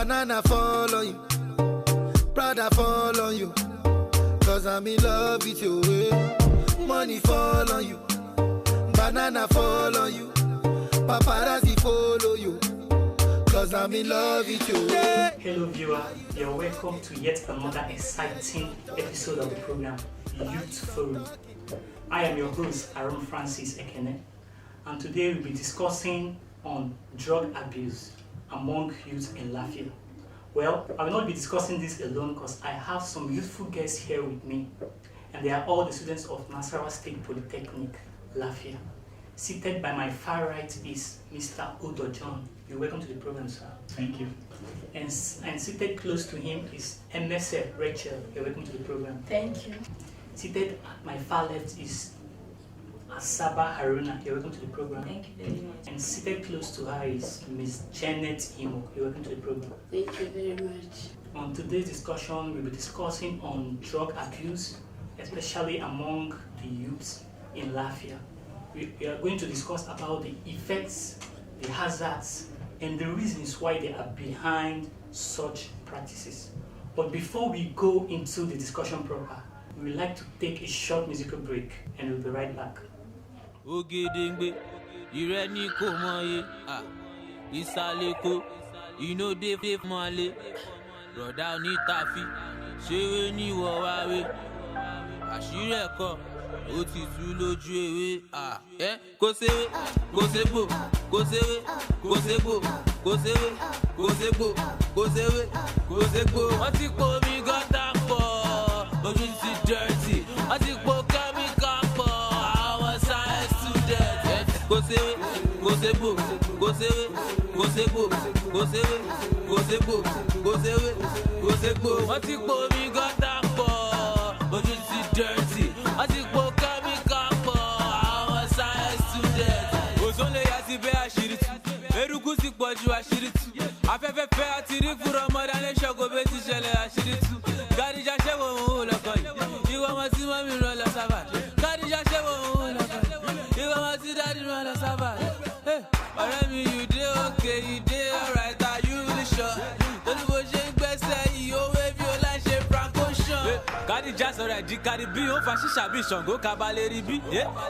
Banana fall on you, Prada fall on you, cause I'm in love with you. Money fall on you, banana fall on you, paparazzi follow you, cause I'm in love with you. Hello viewer, you're welcome to yet another exciting episode of the program Youth Forum. I am your host Aaron Francis Ekene, and today we'll be discussing on drug abuse among youth in Lafia. Well, I will not be discussing this alone because I have some youthful guests here with me, and they are all the students of Nasarawa State Polytechnic, Lafia. Seated by my far right is Mr. Udo John. You're welcome to the program, sir. Thank you. And seated close to him is MSF Rachel. You're welcome to the program. Thank you. Seated at my far left is Asaba Haruna. You're welcome to the program. Thank you very much. And seated close to her is Ms. Janet Imo. You're welcome to the program. Thank you very much. On today's discussion, we'll be discussing on drug abuse, especially among the youths in Lafia. We are going to discuss about the effects, the hazards, and the reasons why they are behind such practices. But before we go into the discussion proper, we would like to take a short musical break, and we'll be right back. Ogedengbe, ireni ko moye, isaleko, ino de male, broda ni tafi, sewe ni wo wawe, àṣírí ẹ̀kọ́, ó ti tú lójú ewé, kò sewe, kò sebo, kò sewe, kò sebo, kò sewe, kò sebo, kò sewe, kò sebo. Wọ́n ti po mi gọ́tà pọ̀, ojú ti dirty, wọ́n ti po chemical pọ̀, àwọn science students. Kò sewe, kò sebo, kò sewe, kò sebo, kò sewe, kò sebo, kò sewe, kò sebo. Wọ́n ti po mi gọ́tà pọ̀, ojú ti dirty, wọ́n ti po chemical pọ̀, àwọn science students. Òṣòlè yà ti bẹ́ àṣírí tú, eruku ti pọ̀ ju àṣírí tú. Afẹ́fẹ́fẹ́ àti rí fúnra ọmọdé alẹ́ ṣọ́kò bẹ́ẹ̀ ti ṣẹlẹ̀ àṣírí tú. Gàdíjà ṣẹ́wọ̀ òun lọ́kọ̀ yìí, ìwọ ọmọ tí wọ́n mi rán lọ sábà. Gàdíjà ṣẹ́wọ̀ òun lọ́kọ̀ yìí, ìwọ ọmọ tí dáàdì rán lọ sábà. Ọ̀rẹ́ mi, you dey okay, you dey alright, are you really sure? Torí bó ṣe ń gbẹ́sẹ̀ yìí, owó ebi ó láì ṣe francotion. Gàdíjà sọ̀rọ̀ ẹ̀dí kárí bí ó fa ṣíṣà bí Ṣàngó kabalẹ̀ rí bí.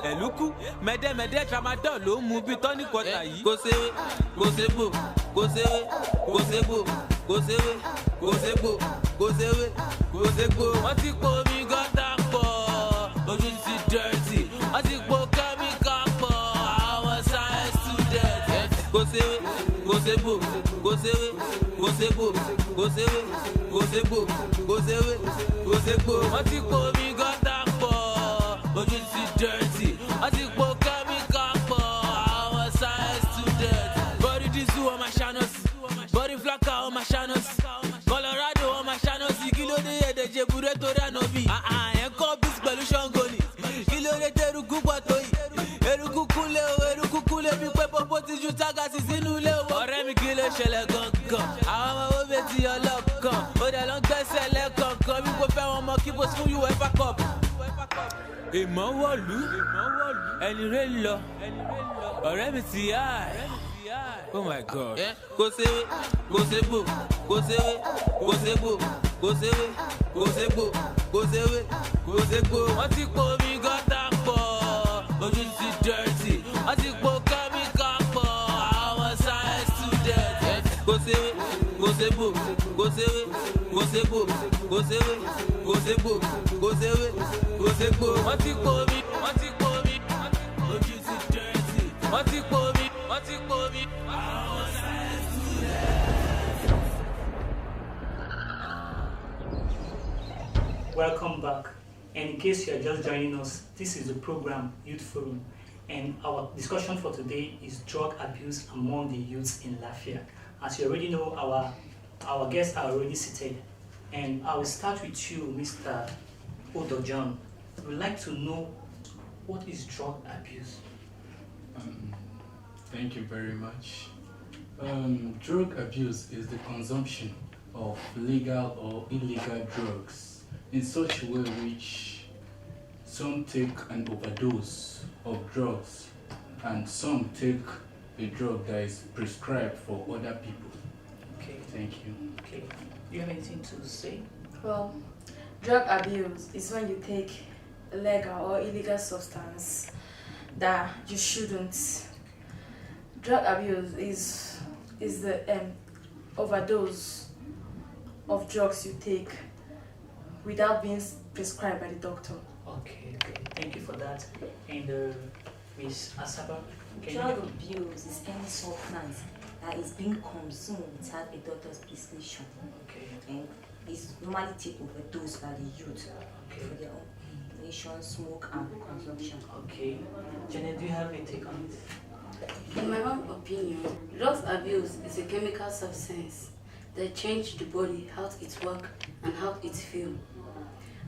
Ẹ̀lúkú mẹ́dẹ́mẹ́dẹ́ tramadol ló ń mu bí tọ́ní kọta yìí. Kò sewe, kò sebo, kò sewe, kò sebo, kò sewe, kò sebo, kò sewe, kò sebo. Wọ́n ti po mi gọ́tà pọ̀, ojú ti dirty, wọ́n ti po chemical pọ̀, àwọn science students. Kò sewe, kò sebo, kò sewe, kò sebo, kò sewe, kò sebo, kò sewe, kò sebo. Wọ́n ti po mi gọ́tà pọ̀, ojú ti dirty, wọ́n ti po chemical pọ̀, àwọn science students. Body diesel on my channels, body flanker on my channels, Colorado on my channels. Kí ló dé èdèjì burẹ́ tó dáná bí? Ẹ̀kọ́ bísí pẹ̀lú Ṣàngó ni. Kí ló dé tẹ̀rùkú pọ̀ tó yìí? Eruku kúnlé bí pé pọ́pọ́ ti ju tágàsì sínú ilé owó. Ọ̀rẹ́ mi kí ló ṣẹlẹ̀ gangan? Àwọn ọmọ owó bẹ́ẹ̀ ti ọlọ́kan. Ó dẹ̀ lọ ń gbẹ́sẹ̀ lẹ́kọ̀ọ̀kan bí kò fẹ́ wọn mọ kí bó fún UEFA Cup. Èmọ̀ wọ̀lú, ẹni rẹ̀ lọ, ọ̀rẹ́ mi ti yá ẹ̀. Oh my God. Kò sewe, kò sebo, kò sewe, kò sebo, kò sewe, kò sebo, kò sewe, kò sebo. Wọ́n ti po mi gọ́tà pọ̀, ojú ti dirty, wọ́n ti po chemical pọ̀, àwọn science students. Kò sewe, kò sebo, kò sewe, kò sebo, kò sewe, kò sebo, kò sewe, kò sebo. Wọ́n ti po mi, wọ́n ti po mi, ojú ti dirty, wọ́n ti po mi, wọ́n ti po mi, àwọn science students. Welcome back. And in case you are just joining us, this is the program Youth Forum, and our discussion for today is drug abuse among the youths in Lafia. As you already know, our guests are already seated, and I will start with you, Mr. Udo John. We would like to know, what is drug abuse? Thank you very much. Drug abuse is the consumption of legal or illegal drugs in such a way which some take an overdose of drugs and some take a drug that is prescribed for other people. Okay. Thank you. Okay. Do you have anything to say? Well, drug abuse is when you take legal or illegal substance that you shouldn't. Drug abuse is the overdose of drugs you take without being prescribed by the doctor. Okay. Thank you for that. And Miss Asaba, can Drug you? abuse is any substance that is being consumed without a doctor's prescription, Okay. and is normally taken overdose by the youth Okay. for their own nation, smoke and consumption. Okay. Janet, do you have a take on it? In my own opinion, drug abuse is a chemical substance that changes the body, how it works and how it feels.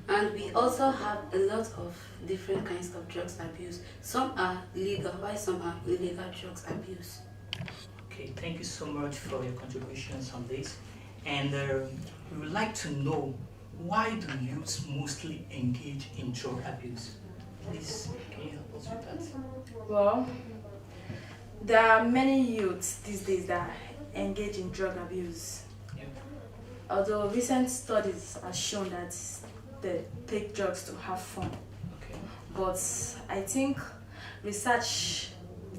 And we also have a lot of different kinds of drugs abuse. Some are legal, while some are illegal drugs abuse. Okay, thank you so much for your contributions on this. And we would like to know, why do youths mostly engage in drug abuse? Please, can you help us with that? Well, there are many youths these days that engage in drug abuse. Yeah. Although recent studies have shown that they take drugs to have fun. Okay. But I think research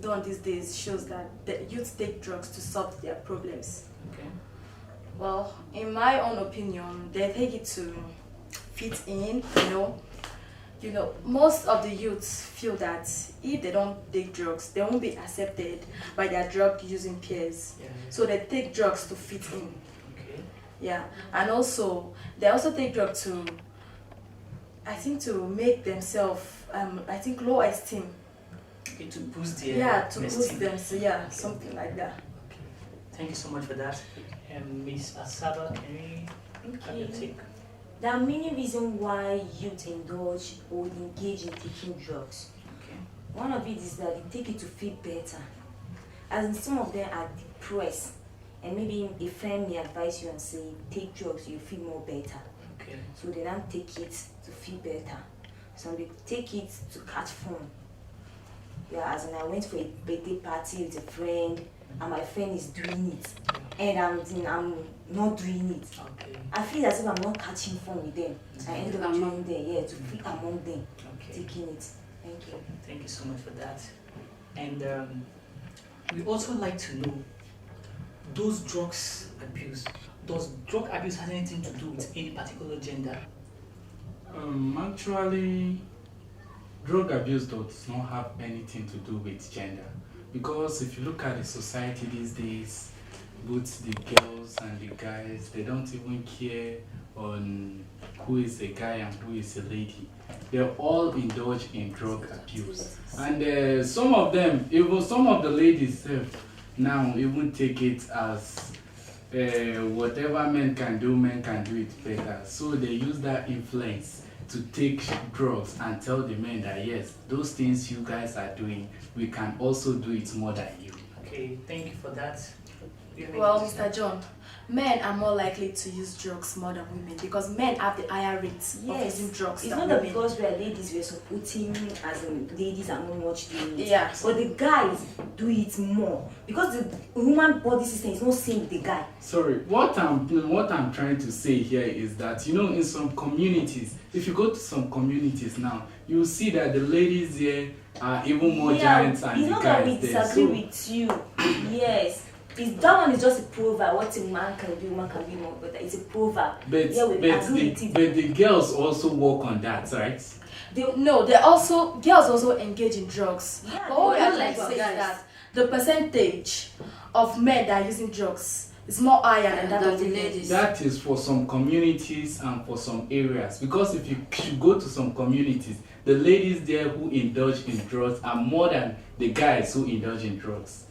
done these days shows that the youth take drugs to solve their problems. Okay. Well, in my own opinion, they take it to fit in, You know, most of the youths feel that if they don't take drugs, they won't be accepted by their drug using peers. Yeah. So they take drugs to fit in. Okay. Yeah. And also, they also take drugs to, I think, to make themselves, low esteem. Okay, to boost their To esteem. boost them. So yeah, something like that. Okay. Thank you so much for that. Miss Asaba, can we have your take? There are many reasons why youth indulge or engage in taking drugs. Okay. One of it is that they take it to feel better. As in, some of them are depressed, and maybe a friend may advise you and say, take drugs, you feel more better. Okay. So they don't take it to feel better. Some they take it to catch fun. Yeah, as in, I went for a birthday party with a friend, and my friend is doing it, and I'm not doing it. Okay. I feel as if I'm not catching fun with them. I end up joining them, to feel among them, Okay. taking it. Thank you. Thank you so much for that. And we also like to know, those drugs abuse, does drug abuse have anything to do with any particular gender? Actually, drug abuse does not have anything to do with gender, because if you look at the society these days, both the girls and the guys, they don't even care on who is a guy and who is a lady. They all indulge in drug abuse, and some of them, even some of the ladies now even take it as whatever men can do it better. So they use that influence to take drugs and tell the men that yes, those things you guys are doing, we can also do it more than you. Okay, thank you for that. Do you have Well, anything to Mr. John, men are more likely to use drugs more than women because men have the higher rates of Yes, using drugs it's than not that women. because we are ladies, we are supporting as in ladies are not much doing it. Yeah. But the guys do it more because the human body system is not same with the guy. Sorry, what I'm trying to say here is that, you know, in some communities, if you go to some communities now, you see that the ladies there are even more giants than it's the not that we guys there. disagree with you. Yes. That one is just a proverb. What a man can do, woman can be more better. It's a proverb. But, Yeah, we agree with it. but the girls also work on that, right? Girls also engage in drugs. Yeah, But what we they are do like like to say is guys. that the percentage of men that are using drugs is more higher than that Than of the the ladies. ladies. That is for some communities and for some areas. Because if you should go to some communities, the ladies there who indulge in drugs are more than the guys who indulge in drugs.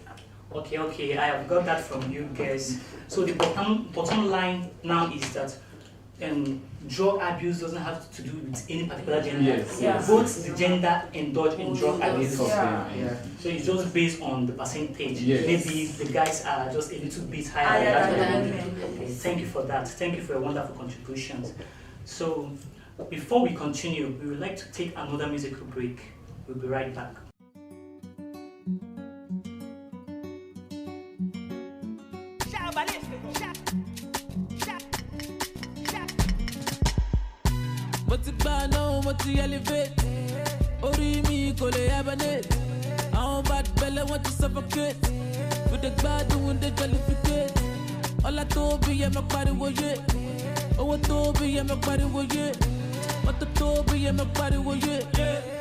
Okay, I have got that from you guys. So the bottom line now is that drug abuse doesn't have to do with any particular gender. Yes, yes. Both the gender indulge in drug abuse. Both of them, Yeah. So it's just based on the percentage. Yes. Maybe the guys are just a little bit higher Higher than than that. women. Okay, thank you for that. Thank you for your wonderful contributions. So before we continue, we would like to take another musical break. We'll be right back. What's it bad now? What's the elevate? Ori mi kole abanate. I don't bad belly want to suffocate. With the bad doing the jellificate. All I told be yeah, my body was it. Oh, I told be yeah, my body was it. What the told be yeah, my body was it.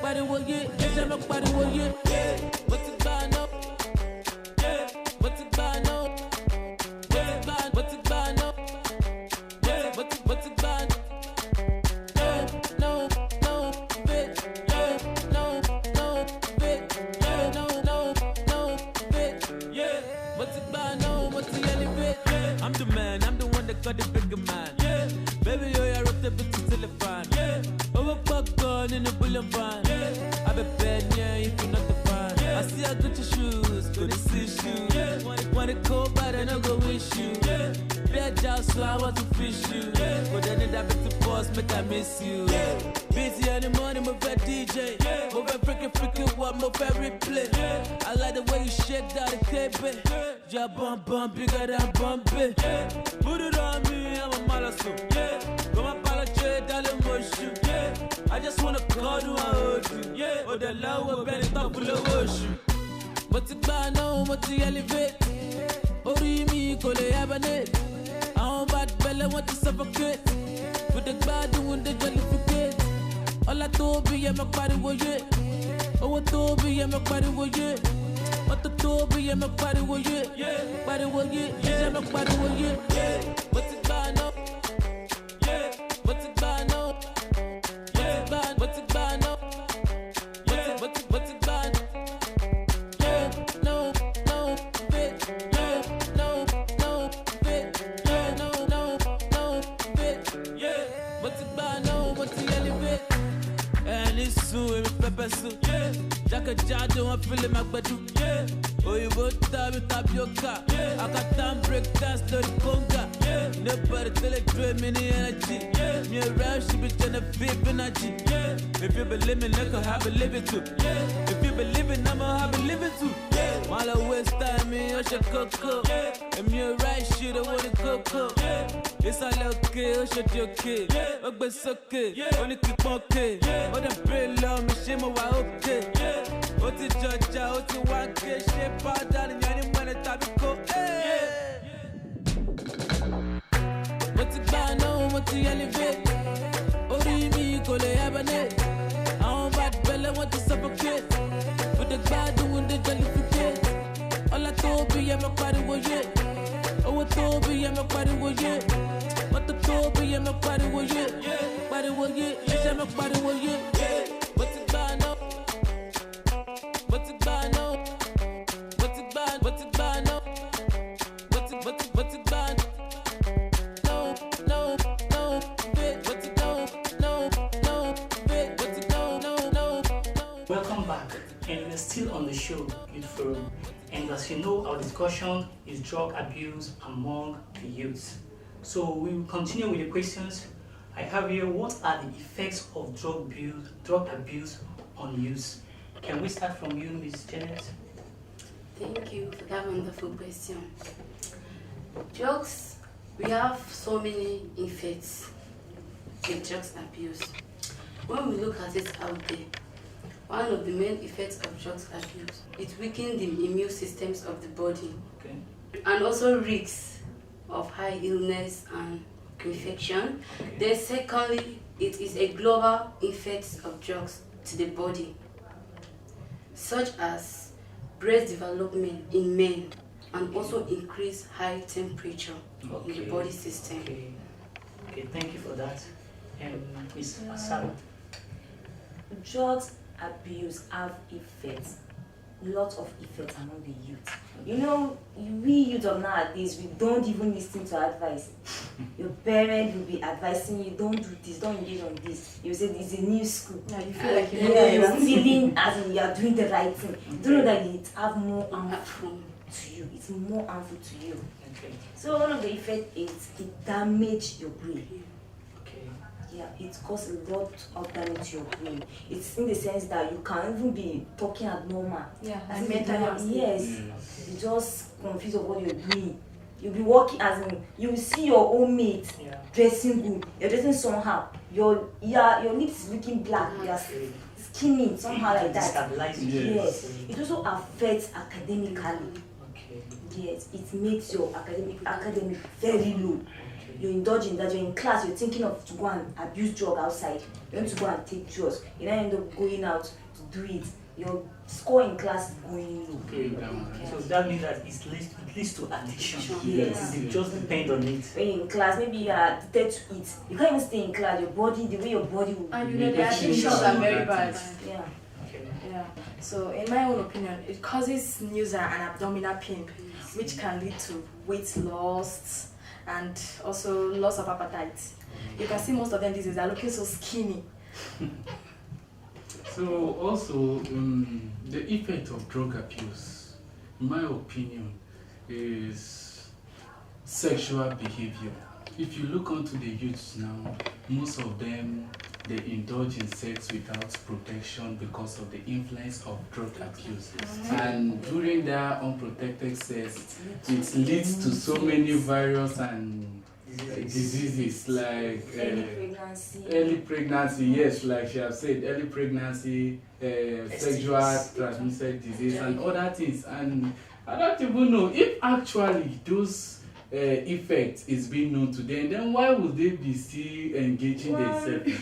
Body was it. Yeah, my body was it. What's it bad now? What's it bad now? What's it bad now? What's it bad? No, bitch. No, bitch. No, bitch. Yeah. What's it bad now? What's the elevate? I'm the man, I'm the one that got the bigger man. Yeah. Baby, yo, I wrote the bitch to telephone. Yeah. Over popcorn in the bullet van. Yeah. I be bad, yeah, if you're not the fan. Yeah. I see I got your shoes, gonna see shoes. Yeah. Wanna go bad and I go wish you. Yeah. Bad job, so I want to fish you. Yeah. But then it happened to boss, make I miss you. Yeah. Busy in the morning, my bad DJ. Yeah. My bad freaking, what my favorite play. Yeah. I like the way you shake that the cape. Yeah, bump, bigger than bumpy. Yeah. Put it on me, I'm a malasso. Yeah. Come on, apologize, darling, motion. Yeah. I just wanna call you and hold you. Yeah. Oh, the love will bend it up full of ocean. What's it bad now? What's the elevate? Ori mi kole abanate. I don't bad belly want to suffocate. With the bad doing the jellificate. All I told be yeah, my body was it. Oh, I told be yeah, my body was it. What the told be yeah, my body was it. Yeah, body was it. Yeah, my body was it. Yeah, what's it bad now? Yeah, what's it bad now? Yeah, what's it bad now? Yeah, what's it bad? Yeah, no, bitch. Yeah, no, bitch. Yeah, no, bitch. Yeah, what's it bad now? What's the elevate? And it's soon, pepper soup. Yeah, Jacka Jado, I'm feeling my badu. Yeah, oh, you both tapioca. Yeah, I got time break dance, no conga. Yeah, nobody tell it, dream in the energy. Yeah, me around, she be trying to feel energy. Yeah, if you believe me, let her have a living too. Yeah, if you believe in, I'ma have a living too. Yeah, while I waste time, me, I should cocoa. Yeah, and me right shit, I want to cocoa. Yeah, it's all okay, I should be okay. Yeah, but it's okay. Yeah, only keep okay. Yeah, oh, the brain love me, shame, I okay. Yeah, oh, the judge, oh, the one case, shape, darling, any money, tabico. Hey, what's it bad now? What's the elevate? Ori mi kole abanate. I don't bad belly want to suffocate. With the bad doing the jellificate. All I told be yeah, my body was it. Oh, I told be yeah, my body was it. What the told be yeah, my body was it. Yeah, body was it. Yeah, my body was it. Yeah, what's it bad now? What's it bad now? What's it bad? What's it bad now? What's it bad? No, bitch. What's it no, bitch. What's it no. Welcome back, and we're still on the show, Youth Forum. And as you know, our discussion is drug abuse among the youth. So we will continue with the questions. I have here, what are the effects of drug abuse on youth? Can we start from you, Ms. Janet? Thank you for that wonderful question. Drugs, we have so many effects in drugs abuse. When we look at it out there, one of the main effects of drugs abuse, it weakens the immune systems of the body. Okay. And also risks of high illness and infection. Okay. Then secondly, it is a global effect of drugs to the body, such as breast development in men and also increase high temperature in the body system. Okay, thank you for that. And Ms. Asara. Drugs abuse have effects, lots of effects among the youth. You know, we youth of nowadays, we don't even listen to advice. Your parents will be advising you, don't do this, don't engage on this. You say it's a new school. Yeah, you feel like You're feeling as in you are doing the right thing. You don't know that it have more harmful to you. It's more harmful to you. Okay. So one of the effects is it damages your brain. Okay. Yeah, it causes a lot of damage to your brain. It's in the sense that you can't even be talking at normal. Yeah, As and if you mentally don't- unstable. Yes, you just confused of what you're doing. You'll be walking as in you will see your own mate Yeah. dressing good. You're dressing somehow. Your lips is looking black. You're skinny somehow like that. Stabilize you. Yes. It also affects academically. Okay. Yes, it makes your academic very low. You indulge in that. You're in class. You're thinking of to go and abuse drug outside. You want to go and take drugs. You then end up going out to do it. Your score in class is going low. Okay. So that means that it leads to addiction. Yes. It just depends on it. When you're in class, maybe you are addicted to it. You can't even stay in class. Your body, the way your body will. And you know the addictions are very bad. Yeah. Okay. Yeah. So in my own opinion, it causes nausea and abdominal pain, which can lead to weight loss and also loss of appetite. You can see most of them these days are looking so skinny. So also, the effect of drug abuse, in my opinion, is sexual behavior. If you look onto the youths now, most of them, they indulge in sex without protection because of the influence of drug abuse. And during that unprotected sex, it leads to so many viruses and diseases like early pregnancy, yes, like she has said, early pregnancy, sexual transmitted disease and other things. And I don't even know if actually those effects is being known to them, then why would they be still engaging themselves?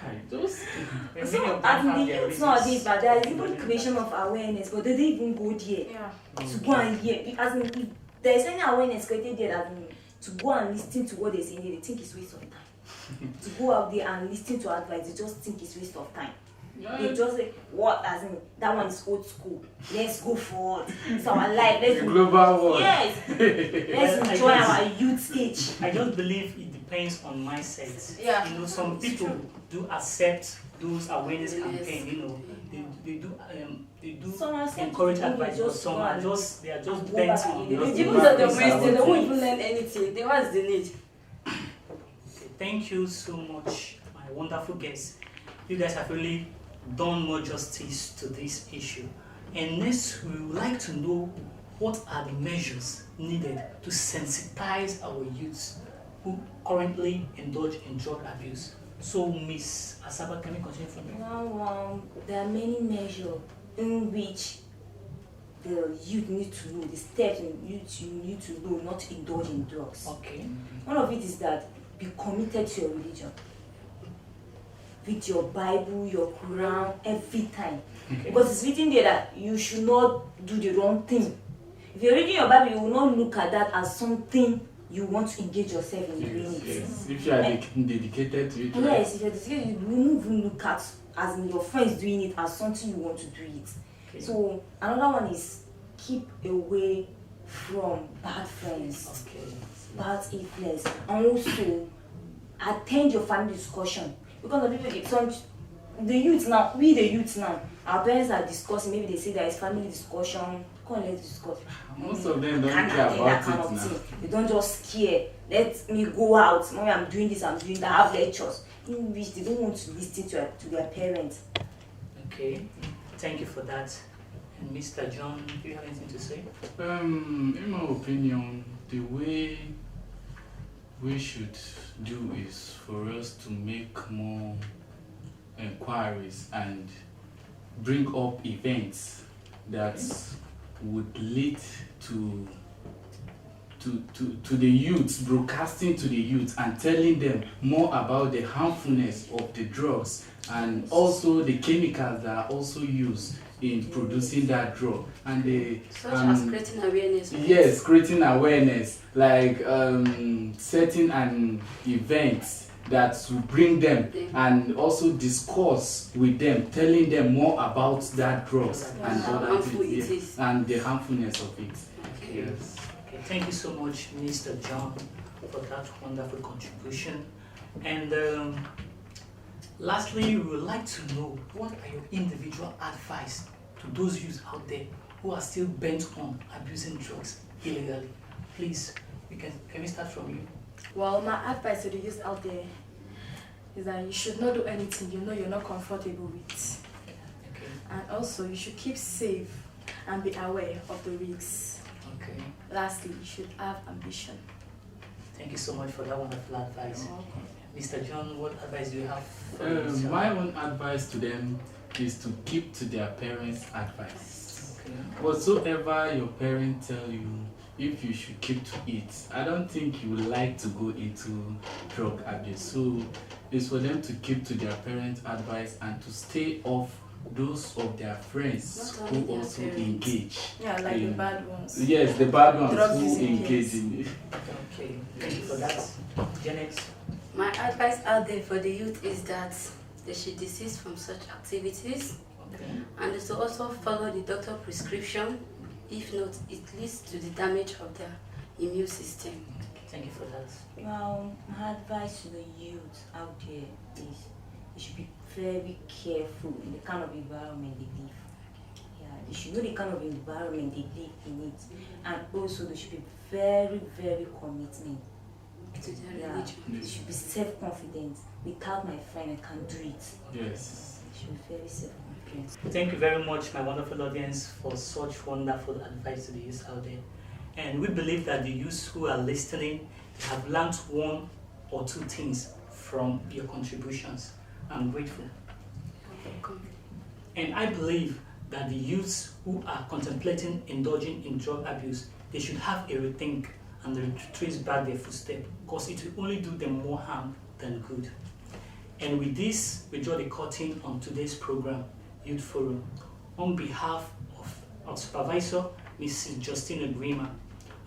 And the youth nowadays, but there is even creation of awareness, but they don't even go there to go and hear. As in, if there is any awareness created there that to go and listen to what they say, they think it's waste of time. To go out there and listen to advice, they just think it's waste of time. They just say, what, as in, that one is old school. Let's go forward. It's our life. Let's global world. Yes. Let's enjoy our youth age. I just believe it depends on mindset. Yeah. You know, some people do accept those awareness campaign. You know, they do encourage advice, but some are just bent on. Even though they're wasting, they won't even learn anything. They what's the need? Okay, thank you so much, my wonderful guests. You guys have really done more justice to this issue. And next, we would like to know what are the measures needed to sensitize our youths who currently indulge in drug abuse. So, Miss Asaba, can we continue from here? Now, there are many measures in which the youth need to know, the steps in which you need to know not to indulge in drugs. Okay. One of it is that be committed to your religion. With your Bible, your Quran, every time. Okay. Because it's written there that you should not do the wrong thing. If you're reading your Bible, you will not look at that as something you want to engage yourself in doing it. Yes. If you are dedicated to it. Yes, if you're dedicated, you won't even look at as in your friends doing it as something you want to do it. Okay. So another one is keep away from bad friends, Okay. bad influence, and also attend your family discussion. Because the people, the youth now, our parents are discussing. Maybe they say there is family discussion. Come on, let's discuss. Most of them don't care about it now. They don't just scare. Let me go out. Mommy, I'm doing this. I'm doing that. I have lectures in which they don't want to listen to their parents. Okay. Thank you for that. And Mr. John, do you have anything to say? In my opinion, the way we should do is for us to make more inquiries and bring up events that would lead to the youth, broadcasting to the youth and telling them more about the harmfulness of the drugs and also the chemicals that are also used in producing that drug. And the Such as creating awareness. yes, creating awareness, like setting an event that will bring them and also discuss with them, telling them more about that drugs and how other harmful things, it yes, is. and the harmfulness of it. Okay. Yes. Okay. Thank you so much, Mr. John, for that wonderful contribution. And lastly, we would like to know what are your individual advice to those youths out there who are still bent on abusing drugs illegally. Please, can we start from you? Well, my advice to the youth out there is that you should not do anything you know you're not comfortable with. Okay. And also, you should keep safe and be aware of the risks. Okay. Okay. Lastly, you should have ambition. Thank you so much for that wonderful advice. Mr. John, what advice do you have for My own advice to them is to keep to their parents' advice. Okay. Whatsoever your parents tell you, if you should keep to it, I don't think you would like to go into drug abuse. So it's for them to keep to their parents' advice and to stay off those of their friends Not who only their also parents. engage. Yeah, like the in- bad ones. Yes, the bad ones Drug who using engage kids. in it. Okay, thank you for that. Janet? My advice out there for the youth is that they should desist from such activities Okay. and to also follow the doctor prescription. If not, it leads to the damage of their immune system. Thank you for that. Well, my advice to the youth out there is they should be very careful in the kind of environment they live. Yeah, they should know the kind of environment they live in it. And also they should be very, very commitment. To their Yeah, religion. they should be self-confident. Without my friend, I can do it. Yes. They should be very self-confident. Thank you very much, my wonderful audience, for such wonderful advice to the youth out there. And we believe that the youth who are listening have learned one or two things from your contributions. I'm grateful. And I believe that the youths who are contemplating indulging in drug abuse, they should have a rethink and retrace back their footsteps, because it will only do them more harm than good. And with this, we draw the curtain on today's program, Youth Forum. On behalf of our supervisor, Mrs. Justina GRIMA,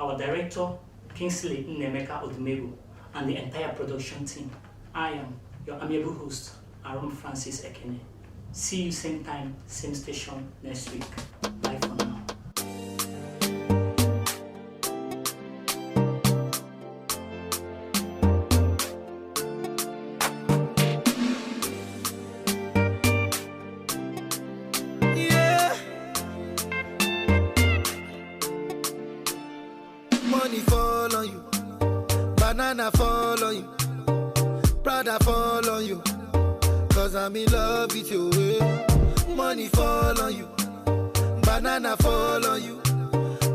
our director, Kingsley Nnemeka Odumegu, and the entire production team, I am your amiable host, Aaron Francis Ekene. See you same time, same station next week. Bye for now. Yeah. Money fall on you, banana fall on you, Prada fall on you, cause I'm in love with you. Money fall on you, banana fall on you,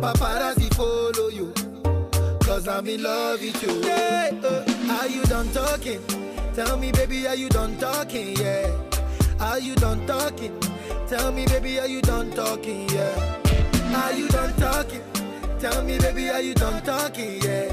paparazzi follow you, cause I'm in love with you. Yeah, are you done talking? Tell me, baby, are you done talking? Yeah. Are you done talking? Tell me, baby, are you done talking? Yeah. Are you done talking? Tell me, baby, are you done talking? Yeah.